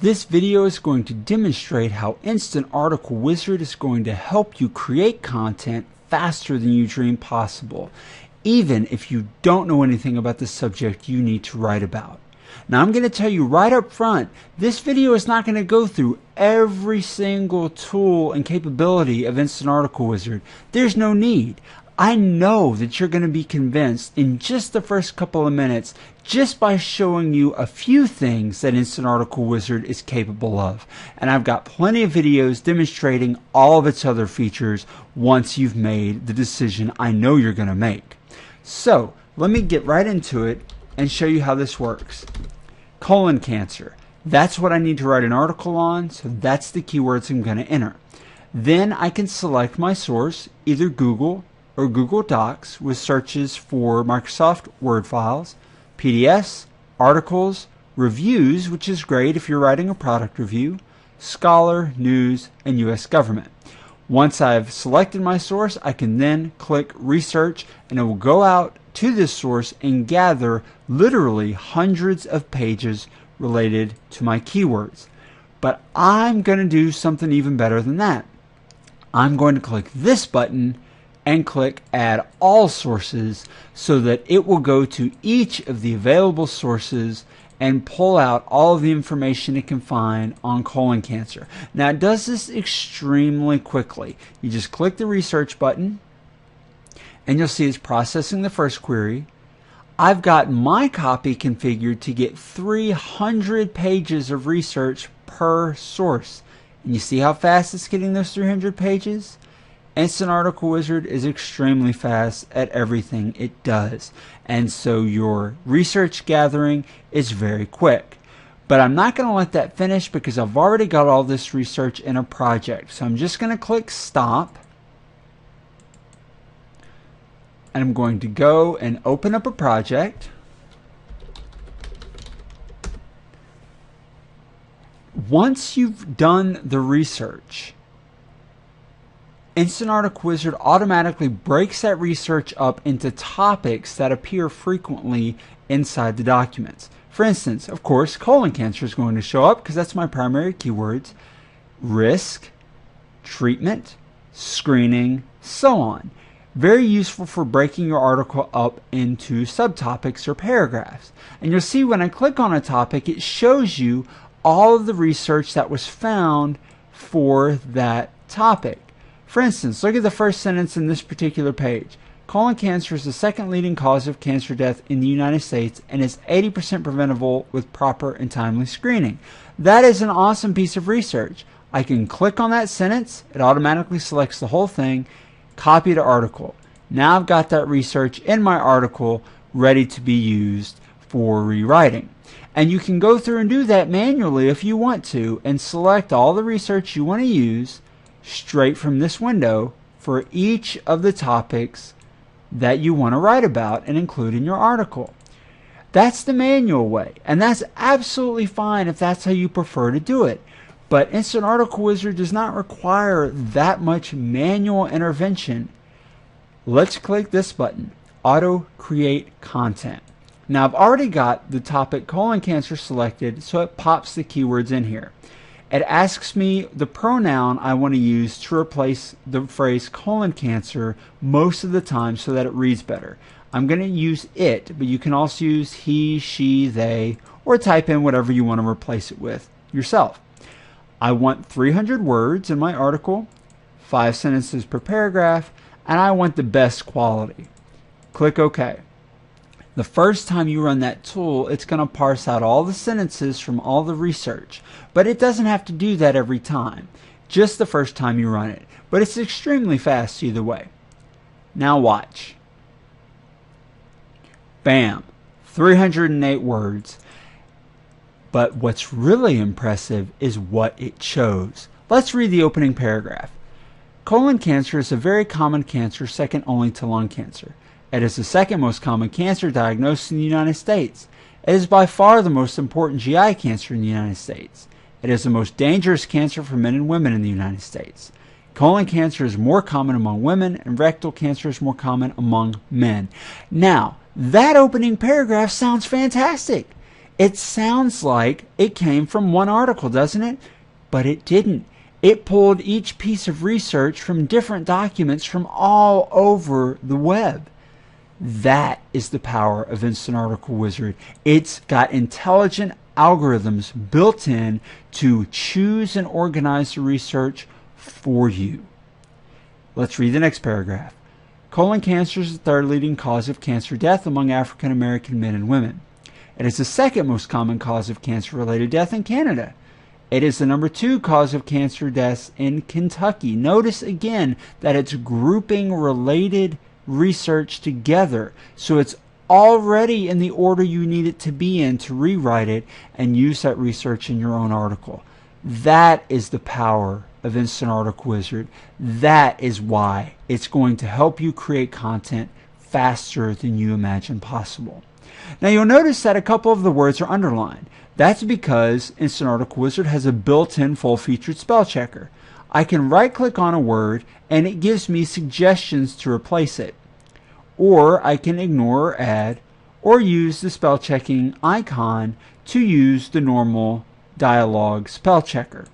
This video is going to demonstrate how Instant Article Wizard is going to help you create content faster than you dreamed possible, even if you don't know anything about the subject you need to write about. Now I'm going to tell you right up front, this video is not going to go through every single tool and capability of Instant Article Wizard. There's no need. I know that you're going to be convinced in just the first couple of minutes just by showing you a few things that Instant Article Wizard is capable of. And I've got plenty of videos demonstrating all of its other features once you've made the decision I know you're going to make. So let me get right into it and show you how this works. Colon cancer. That's what I need to write an article on, so that's the keywords I'm going to enter. Then I can select my source, either Google or Google Docs, with searches for Microsoft Word files, PDFs, articles, reviews, which is great if you're writing a product review, Scholar, News, and US Government. Once I've selected my source, I can then click Research, and it will go out to this source and gather literally hundreds of pages related to my keywords. But I'm going to do something even better than that. I'm going to click this button and click Add All Sources so that it will go to each of the available sources and pull out all of the information it can find on colon cancer. Now it does this extremely quickly. You just click the research button and you'll see it's processing the first query. I've got my copy configured to get 300 pages of research per source. And you see how fast it's getting those 300 pages? Instant Article Wizard is extremely fast at everything it does, and so your research gathering is very quick. But I'm not going to let that finish because I've already got all this research in a project. So I'm just going to click Stop, and I'm going to go and open up a project. Once you've done the research, Instant Article Wizard automatically breaks that research up into topics that appear frequently inside the documents. For instance, of course, colon cancer is going to show up because that's my primary keywords. Risk, treatment, screening, so on. Very useful for breaking your article up into subtopics or paragraphs. And you'll see when I click on a topic, it shows you all of the research that was found for that topic. For instance, look at the first sentence in this particular page. Colon cancer is the second leading cause of cancer death in the United States and is 80% preventable with proper and timely screening. That is an awesome piece of research. I can click on that sentence, it automatically selects the whole thing, copy to article. Now I've got that research in my article ready to be used for rewriting. And you can go through and do that manually if you want to and select all the research you want to use straight from this window for each of the topics that you want to write about and include in your article. That's the manual way, and that's absolutely fine if that's how you prefer to do it. But Instant Article Wizard does not require that much manual intervention. Let's click this button, Auto Create Content. Now I've already got the topic colon cancer selected, so it pops the keywords in here. It asks me the pronoun I want to use to replace the phrase colon cancer most of the time so that it reads better. I'm going to use it, but you can also use he, she, they, or type in whatever you want to replace it with yourself. I want 300 words in my article, 5 sentences per paragraph, and I want the best quality. Click OK. The first time you run that tool, it's going to parse out all the sentences from all the research. But it doesn't have to do that every time, just the first time you run it. But it's extremely fast either way. Now watch. Bam! 308 words. But what's really impressive is what it chose. Let's read the opening paragraph. Colon cancer is a very common cancer, second only to lung cancer. It is the second most common cancer diagnosed in the United States. It is by far the most important GI cancer in the United States. It is the most dangerous cancer for men and women in the United States. Colon cancer is more common among women, and rectal cancer is more common among men. Now, that opening paragraph sounds fantastic. It sounds like it came from one article, doesn't it? But it didn't. It pulled each piece of research from different documents from all over the web. That is the power of Instant Article Wizard. It's got intelligent algorithms built in to choose and organize the research for you. Let's read the next paragraph. Colon cancer is the third leading cause of cancer death among African American men and women. It is the second most common cause of cancer-related death in Canada. It is the number 2 cause of cancer deaths in Kentucky. Notice again that it's grouping related research together, so it's already in the order you need it to be in to rewrite it and use that research in your own article. That is the power of Instant Article Wizard. That is why it's going to help you create content faster than you imagine possible. Now you'll notice that a couple of the words are underlined. That's because Instant Article Wizard has a built-in full-featured spell checker. I can right-click on a word and it gives me suggestions to replace it. Or I can ignore or add, or use the spell checking icon to use the normal dialog spell checker.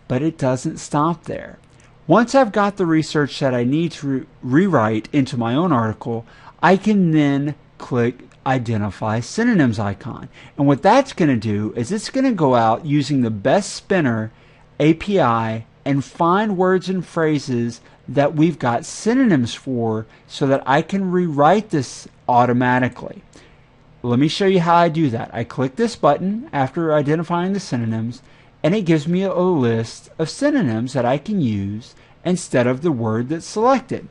But it doesn't stop there. Once I've got the research that I need to rewrite into my own article, I can then click Identify Synonyms icon. And what that's going to do is it's going to go out using the Best Spinner API and find words and phrases that we've got synonyms for so that I can rewrite this automatically. Let me show you how I do that. I click this button after identifying the synonyms, and it gives me a list of synonyms that I can use instead of the word that's selected.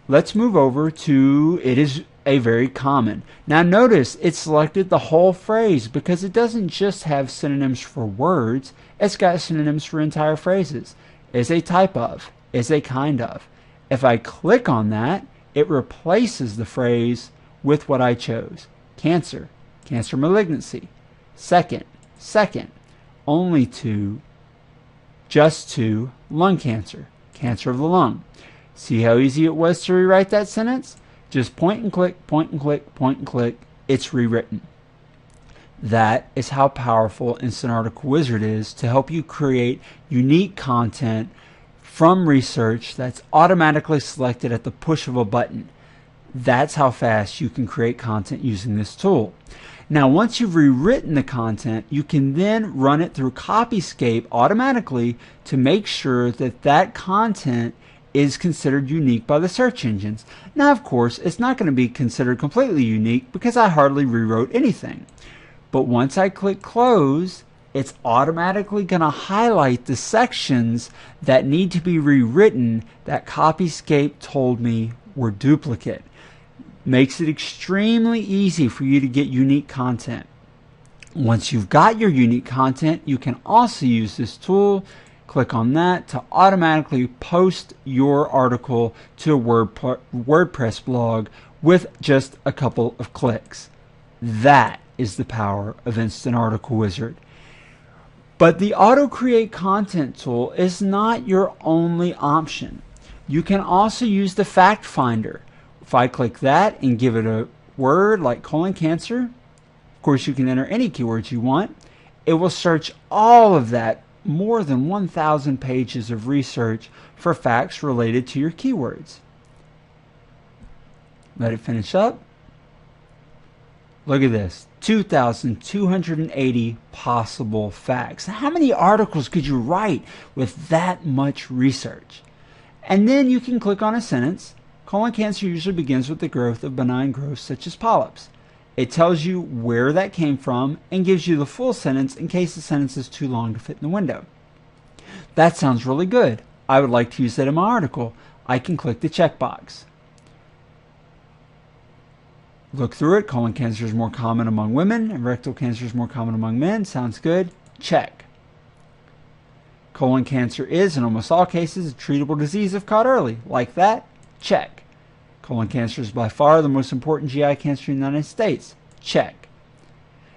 Let's move over to it is a very common. Now notice it selected the whole phrase because it doesn't just have synonyms for words, it's got synonyms for entire phrases. Is a type of, is a kind of. If I click on that, it replaces the phrase with what I chose. Cancer, cancer malignancy, second, only to, just to, lung cancer, cancer of the lung. See how easy it was to rewrite that sentence? Just point and click, point and click, point and click. It's rewritten. That is how powerful Instant Article Wizard is to help you create unique content from research that's automatically selected at the push of a button. That's how fast you can create content using this tool. Now, once you've rewritten the content, you can then run it through Copyscape automatically to make sure that that content is considered unique by the search engines. Now, of course, it's not going to be considered completely unique because I hardly rewrote anything. But once I click close, it's automatically going to highlight the sections that need to be rewritten that Copyscape told me were duplicate. Makes it extremely easy for you to get unique content. Once you've got your unique content, you can also use this tool. Click on that to automatically post your article to a WordPress blog with just a couple of clicks. That is the power of Instant Article Wizard. But the Auto Create Content tool is not your only option. You can also use the Fact Finder. If I click that and give it a word like colon cancer, of course you can enter any keywords you want. It will search all of that more than 1,000 pages of research for facts related to your keywords. Let it finish up. Look at this, 2,280 possible facts. How many articles could you write with that much research? And then you can click on a sentence. Colon cancer usually begins with the growth of benign growths such as polyps. It tells you where that came from and gives you the full sentence in case the sentence is too long to fit in the window. That sounds really good. I would like to use that in my article. I can click the checkbox. Look through it. Colon cancer is more common among women and rectal cancer is more common among men. Sounds good. Check. Colon cancer is, in almost all cases, a treatable disease if caught early. Like that. Check. Colon cancer is by far the most important GI cancer in the United States. Check.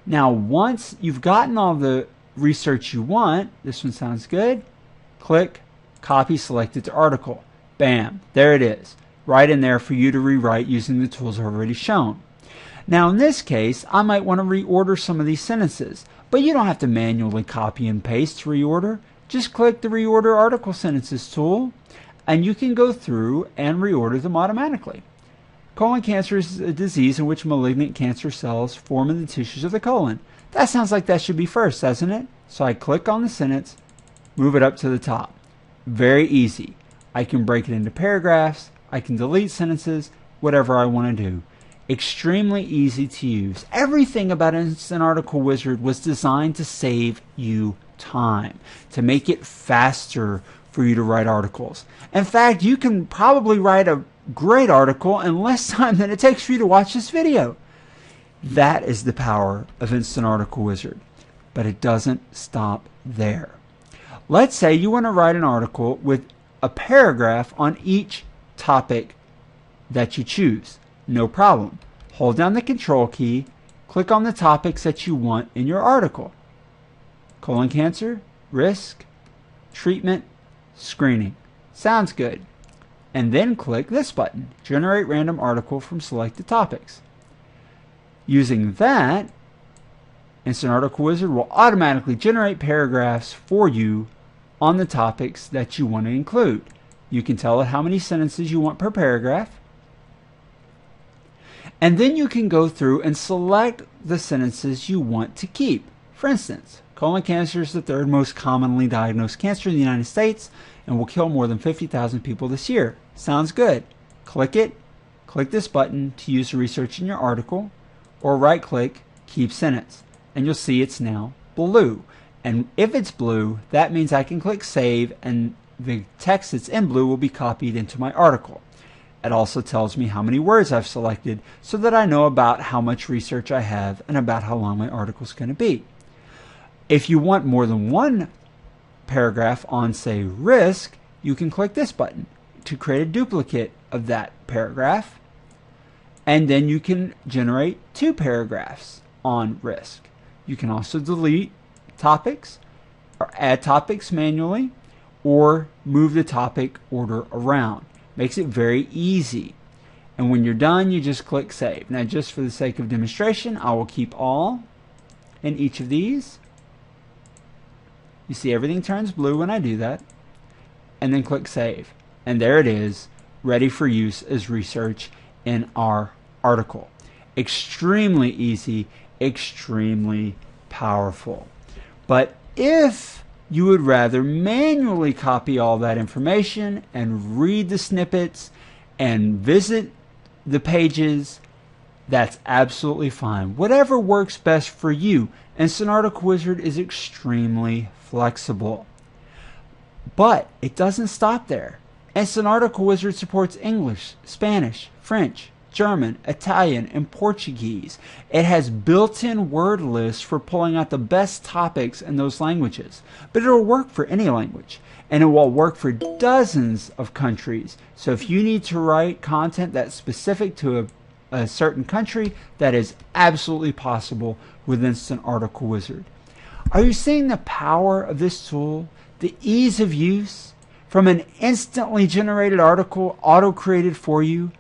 Now, once you've gotten all the research you want, this one sounds good. Click Copy Selected to Article. Bam. There it is. Right in there for you to rewrite using the tools I've already shown. Now in this case, I might want to reorder some of these sentences, but you don't have to manually copy and paste to reorder. Just click the Reorder Article Sentences tool, and you can go through and reorder them automatically. Colon cancer is a disease in which malignant cancer cells form in the tissues of the colon. That sounds like that should be first, doesn't it? So I click on the sentence, move it up to the top. Very easy. I can break it into paragraphs, I can delete sentences, whatever I want to do. Extremely easy to use. Everything about Instant Article Wizard was designed to save you time, to make it faster for you to write articles. In fact, you can probably write a great article in less time than it takes for you to watch this video. That is the power of Instant Article Wizard. But it doesn't stop there. Let's say you want to write an article with a paragraph on each topic that you choose. No problem. Hold down the Control key, click on the topics that you want in your article. Colon cancer, risk, treatment, screening. Sounds good. And then click this button, Generate Random Article from Selected Topics. Using that, Instant Article Wizard will automatically generate paragraphs for you on the topics that you want to include. You can tell it how many sentences you want per paragraph. And then you can go through and select the sentences you want to keep. For instance, colon cancer is the third most commonly diagnosed cancer in the United States and will kill more than 50,000 people this year. Sounds good. Click it. Click this button to use the research in your article, or right click, keep sentence. And you'll see it's now blue. And if it's blue, that means I can click save and the text that's in blue will be copied into my article. It also tells me how many words I've selected so that I know about how much research I have and about how long my article is going to be. If you want more than one paragraph on, say, risk, you can click this button to create a duplicate of that paragraph. And then you can generate 2 paragraphs on risk. You can also delete topics or add topics manually or move the topic order around. Makes it very easy. And when you're done, you just click save. Now, just for the sake of demonstration, I will keep all in each of these. You see everything turns blue when I do that. And then click save. And there it is, ready for use as research in our article. Extremely easy, extremely powerful. But if you would rather manually copy all that information and read the snippets and visit the pages, that's absolutely fine. Whatever works best for you. Instant Article Wizard is extremely flexible. But it doesn't stop there. Instant Article Wizard supports English, Spanish, French, German, Italian, and Portuguese. It has built-in word lists for pulling out the best topics in those languages. But it will work for any language. And it will work for dozens of countries. So if you need to write content that's specific to a certain country, that is absolutely possible with Instant Article Wizard. Are you seeing the power of this tool? The ease of use? From an instantly generated article auto-created for you,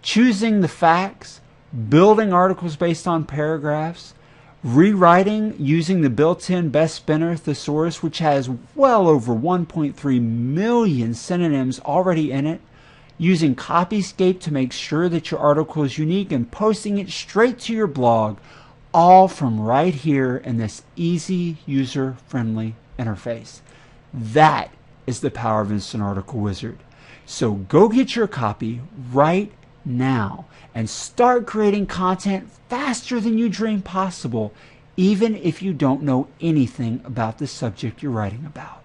choosing the facts, building articles based on paragraphs, rewriting using the built-in Best Spinner thesaurus, which has well over 1.3 million synonyms already in it, using Copyscape to make sure that your article is unique and posting it straight to your blog, all from right here in this easy, user-friendly interface. That is the power of Instant Article Wizard. So go get your copy right now and start creating content faster than you dreamed possible, even if you don't know anything about the subject you're writing about.